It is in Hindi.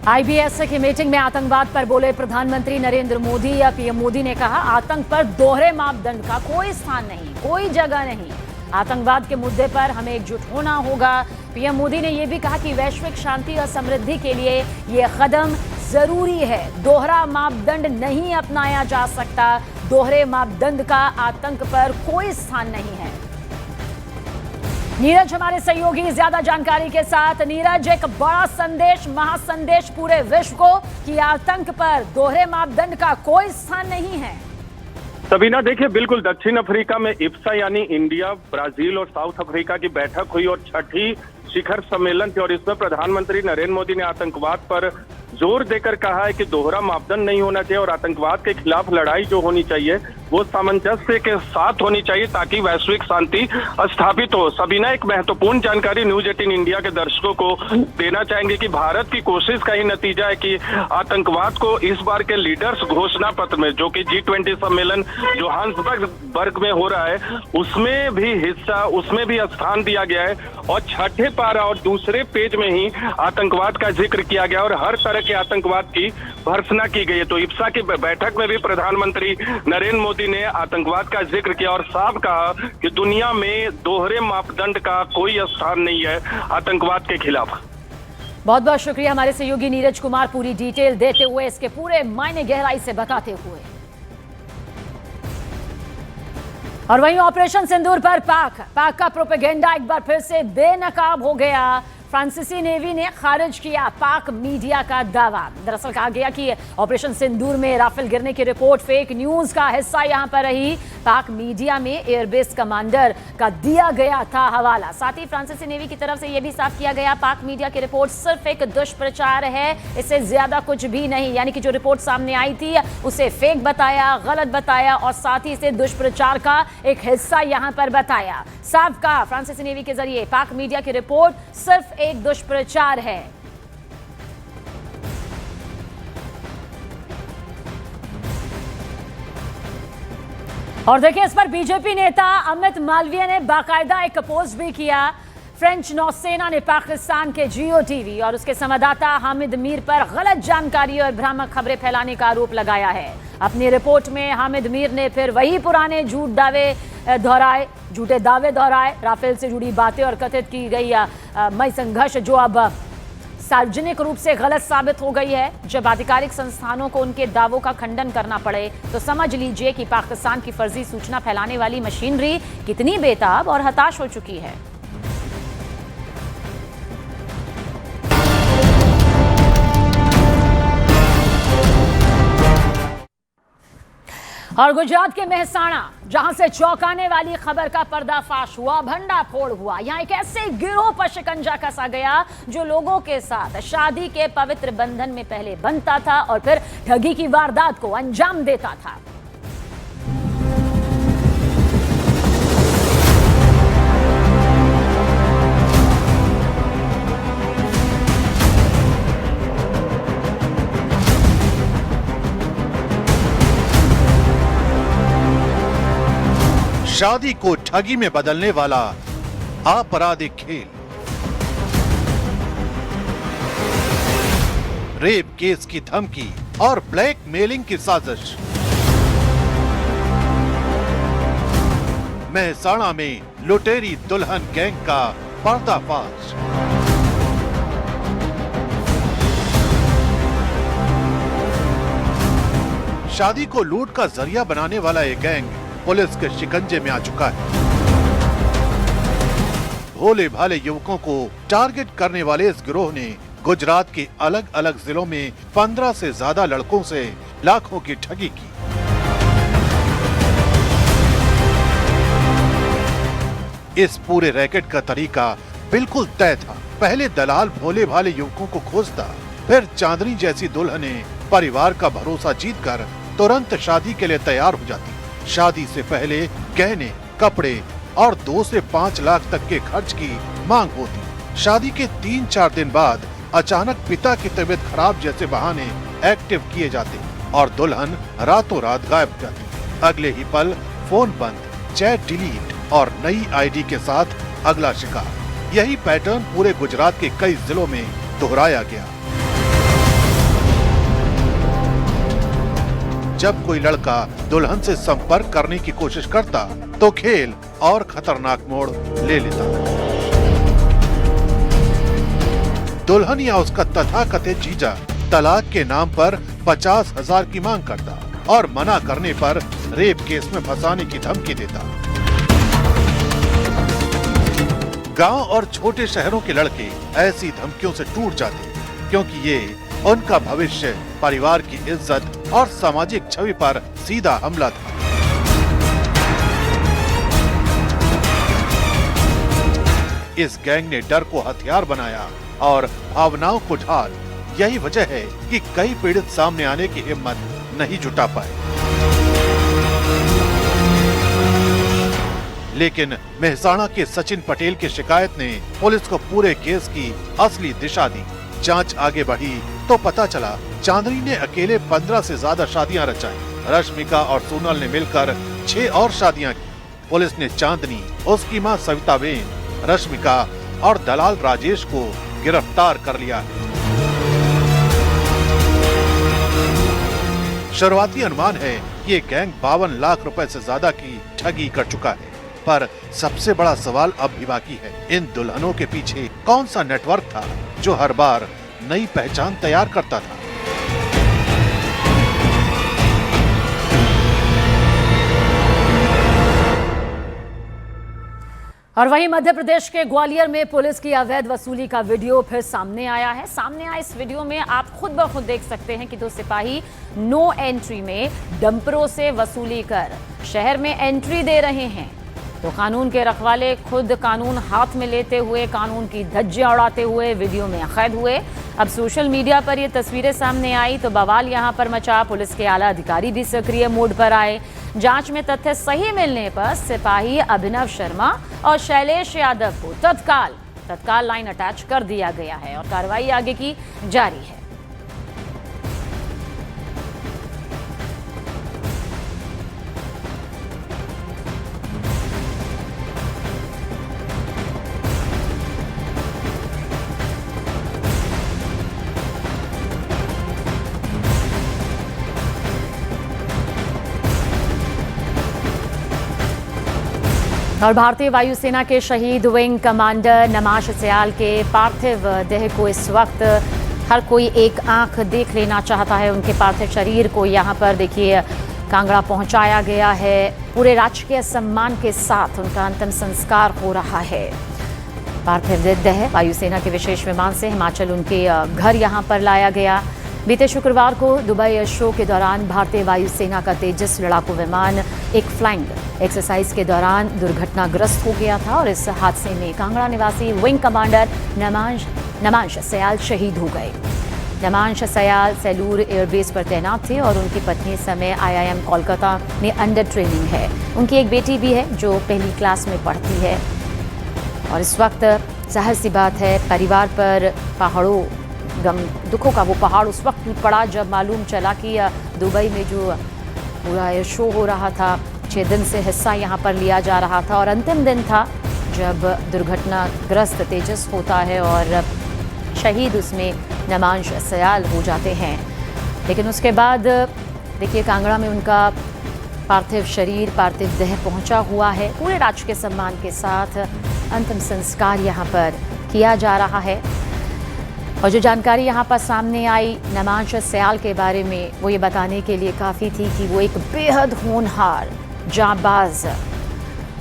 IBS की मीटिंग में आतंकवाद पर बोले प्रधानमंत्री नरेंद्र मोदी या पीएम मोदी ने कहा, आतंक पर दोहरे मापदंड का कोई स्थान नहीं, कोई जगह नहीं। आतंकवाद के मुद्दे पर हमें एकजुट होना होगा। पीएम मोदी ने यह भी कहा कि वैश्विक शांति और समृद्धि के लिए यह कदम जरूरी है। दोहरा मापदंड नहीं अपनाया जा सकता। दोहरे मापदंड का आतंक पर कोई स्थान नहीं है। नीरज हमारे सहयोगी ज्यादा जानकारी के साथ। नीरज, एक बड़ा संदेश, महासंदेश पूरे विश्व को कि आतंक पर दोहरे मापदंड का कोई स्थान नहीं है। सबीना, देखिए, बिल्कुल दक्षिण अफ्रीका में इप्सा यानी इंडिया, ब्राजील और साउथ अफ्रीका की बैठक हुई और छठी शिखर सम्मेलन थी और इसमें प्रधानमंत्री नरेंद्र मोदी ने आतंकवाद पर जोर देकर कहा है कि दोहरा मापदंड नहीं होना चाहिए और आतंकवाद के खिलाफ लड़ाई जो होनी चाहिए वो सामंजस्य के साथ होनी चाहिए ताकि वैश्विक शांति स्थापित हो। सबीना, एक महत्वपूर्ण जानकारी न्यूज 18 इंडिया के दर्शकों को देना चाहेंगे कि भारत की कोशिश का ही नतीजा है कि आतंकवाद को इस बार के लीडर्स घोषणा पत्र में, जो कि G20 सम्मेलन जोहान्सबर्ग में हो रहा है, उसमें भी हिस्सा, उसमें भी स्थान दिया गया है और छठे पारा और दूसरे पेज में ही आतंकवाद का जिक्र किया गया और हर तरह के आतंकवाद की भर्त्सना की गई है। तो इप्सा की बैठक में भी प्रधानमंत्री नरेंद्र मोदी ने आतंकवाद का जिक्र किया और साफ कहा कि दुनिया में दोहरे मापदंड का कोई स्थान नहीं है आतंकवाद के खिलाफ। बहुत बहुत शुक्रिया हमारे सहयोगी नीरज कुमार, पूरी डिटेल देते हुए, इसके पूरे मायने गहराई से बताते हुए। और वहीं ऑपरेशन सिंदूर पर पाक का प्रोपेगेंडा एक बार फिर से बेनकाब हो गया। फ्रांसीसी नेवी ने खारिज किया पाक मीडिया का दावा। दरअसल कहा गया कि ऑपरेशन सिंदूर में राफेल गिरने की रिपोर्ट फेक न्यूज का हिस्सा यहां पर रही। पाक मीडिया में एयरबेस कमांडर का दिया गया था हवाला। साथ ही फ्रांसीसी नेवी की तरफ से यह भी साफ किया गया, पाक मीडिया की रिपोर्ट सिर्फ एक दुष्प्रचार है, इससे ज्यादा कुछ भी नहीं। यानी कि जो रिपोर्ट सामने आई थी उसे फेक बताया, गलत बताया और साथ ही इसे दुष्प्रचार का एक हिस्सा यहां पर बताया। साफ कहा फ्रांसीसी नेवी के जरिए, पाक मीडिया की रिपोर्ट सिर्फ एक दुष्प्रचार है। और देखिए, इस पर बीजेपी नेता अमित मालवीय ने बाकायदा एक पोस्ट भी किया। फ्रेंच नौसेना ने पाकिस्तान के जियो टीवी और उसके संवाददाता हामिद मीर पर गलत जानकारी और भ्रामक खबरें फैलाने का आरोप लगाया है। अपनी रिपोर्ट में हामिद मीर ने फिर वही पुराने झूठे दावे दोहराए। राफेल से जुड़ी बातें और कथित की गई मई संघर्ष जो अब सार्वजनिक रूप से गलत साबित हो गई है। जब आधिकारिक संस्थानों को उनके दावों का खंडन करना पड़े तो समझ लीजिए कि पाकिस्तान की फर्जी सूचना फैलाने वाली मशीनरी कितनी बेताब और हताश हो चुकी है। और गुजरात के मेहसाणा, जहां से चौंकाने वाली खबर का पर्दाफाश हुआ, भंडाफोड़ हुआ। यहां एक ऐसे गिरोह पर शिकंजा कसा गया जो लोगों के साथ शादी के पवित्र बंधन में पहले बंधता था और फिर ठगी की वारदात को अंजाम देता था। शादी को ठगी में बदलने वाला आपराधिक खेल, रेप केस की धमकी और ब्लैकमेलिंग की साजिश। मेहसाणा में लुटेरी दुल्हन गैंग का पर्दाफाश। शादी को लूट का जरिया बनाने वाला ये गैंग पुलिस के शिकंजे में आ चुका है। भोले भाले युवकों को टारगेट करने वाले इस गिरोह ने गुजरात के अलग अलग जिलों में 15 से ज्यादा लड़कों से लाखों की ठगी की। इस पूरे रैकेट का तरीका बिल्कुल तय था। पहले दलाल भोले भाले युवकों को खोजता, फिर चांदनी जैसी दुल्हनें परिवार का भरोसा जीतकर तुरंत शादी के लिए तैयार हो जाती। शादी से पहले गहने, कपड़े और 2 से 5 लाख तक के खर्च की मांग होती। शादी के 3-4 दिन बाद अचानक पिता की तबीयत खराब जैसे बहाने एक्टिव किए जाते और दुल्हन रातों रात गायब हो जाती। अगले ही पल फोन बंद, चैट डिलीट और नई आईडी के साथ अगला शिकार। यही पैटर्न पूरे गुजरात के कई जिलों में दोहराया गया। जब कोई लड़का दुल्हन से संपर्क करने की कोशिश करता तो खेल और खतरनाक मोड़ ले लेता। दुल्हन या उसका तथाकथित जीजा तलाक के नाम पर 50,000 की मांग करता और मना करने पर रेप केस में फंसाने की धमकी देता। गांव और छोटे शहरों के लड़के ऐसी धमकियों से टूट जाते क्योंकि ये उनका भविष्य, परिवार की इज्जत और सामाजिक छवि पर सीधा हमला था। इस गैंग ने डर को हथियार बनाया और भावनाओं को ढाल। यही वजह है कि कई पीड़ित सामने आने की हिम्मत नहीं जुटा पाए। लेकिन मेहसाणा के सचिन पटेल की शिकायत ने पुलिस को पूरे केस की असली दिशा दी। जांच आगे बढ़ी तो पता चला चांदनी ने अकेले 15 से ज्यादा शादियां रचाई। रश्मिका और सोनल ने मिलकर 6 और शादियां की। पुलिस ने चांदनी, उसकी मां सविताबेन, रश्मिका और दलाल राजेश को गिरफ्तार कर लिया है। शुरुआती अनुमान है ये गैंग 52 लाख रुपए से ज्यादा की ठगी कर चुका है। पर सबसे बड़ा सवाल अब भी बाकी है, इन दुल्हनों के पीछे कौन सा नेटवर्क था जो हर बार नई पहचान तैयार करता था। और वहीं मध्य प्रदेश के ग्वालियर में पुलिस की अवैध वसूली का वीडियो फिर सामने आया है। सामने आए इस वीडियो में आप खुद ब खुद देख सकते हैं कि 2 सिपाही नो एंट्री में डंपरों से वसूली कर शहर में एंट्री दे रहे हैं। तो कानून के रखवाले खुद कानून हाथ में लेते हुए, कानून की धज्जियां उड़ाते हुए वीडियो में कैद हुए। अब सोशल मीडिया पर ये तस्वीरें सामने आई तो बवाल यहां पर मचा। पुलिस के आला अधिकारी भी सक्रिय मोड पर आए। जांच में तथ्य सही मिलने पर सिपाही अभिनव शर्मा और शैलेश यादव को तत्काल लाइन अटैच कर दिया गया है और कार्रवाई आगे की जारी है। और भारतीय वायुसेना के शहीद विंग कमांडर नमाश सयाल के पार्थिव देह को इस वक्त हर कोई एक आंख देख लेना चाहता है। उनके पार्थिव शरीर को यहाँ पर देखिए कांगड़ा पहुँचाया गया है। पूरे राजकीय सम्मान के साथ उनका अंतिम संस्कार हो रहा है। पार्थिव देह वायुसेना के विशेष विमान से हिमाचल उनके घर यहाँ पर लाया गया। बीते शुक्रवार को दुबई एयर शो के दौरान भारतीय वायुसेना का तेजस लड़ाकू विमान एक फ्लाइंग एक्सरसाइज के दौरान दुर्घटनाग्रस्त हो गया था और इस हादसे में कांगड़ा निवासी विंग कमांडर नमांश सयाल शहीद हो गए। नमांश सयाल सेलूर एयरबेस पर तैनात थे और उनकी पत्नी इस समय IIM कोलकाता में अंडर ट्रेनिंग है। उनकी एक बेटी भी है जो पहली क्लास में पढ़ती है। और इस वक्त जाहिर सी बात है परिवार पर पहाड़ों गम दुखों का वो पहाड़ उस वक्त टूट पड़ा जब मालूम चला कि दुबई में जो पूरा एयर शो हो रहा था, 6 दिन से हिस्सा यहाँ पर लिया जा रहा था और अंतिम दिन था जब दुर्घटनाग्रस्त तेजस होता है और शहीद उसमें नमांश सयाल हो जाते हैं। लेकिन उसके बाद देखिए कांगड़ा में उनका पार्थिव देह पहुंचा हुआ है। पूरे राजकीय सम्मान के साथ अंतिम संस्कार यहाँ पर किया जा रहा है। और जो जानकारी यहाँ पर सामने आई नमांश सयाल के बारे में वो ये बताने के लिए काफ़ी थी कि वो एक बेहद होनहार, जांबाज